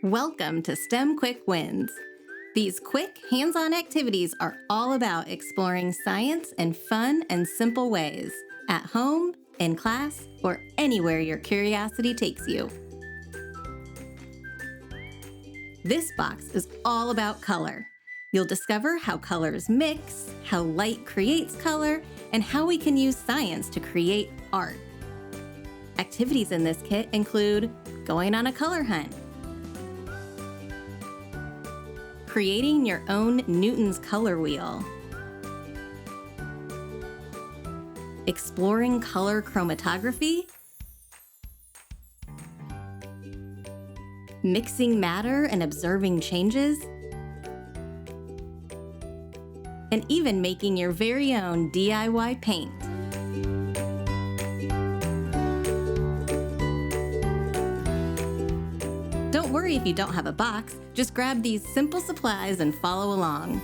Welcome to STEM Quick Wins. These quick, hands-on activities are all about exploring science in fun and simple ways, at home, in class, or anywhere your curiosity takes you. This box is all about color. You'll discover how colors mix, how light creates color, and how we can use science to create art. Activities in this kit include going on a color hunt, creating your own Newton's color wheel, exploring color chromatography, mixing matter and observing changes, and even making your very own DIY paint. Don't worry if you don't have a box, just grab these simple supplies and follow along.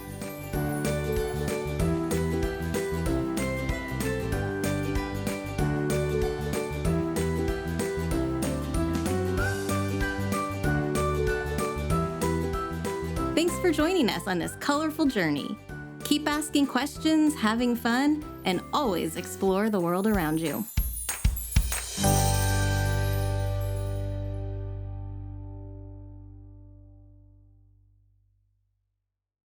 Thanks for joining us on this colorful journey. Keep asking questions, having fun, and always explore the world around you.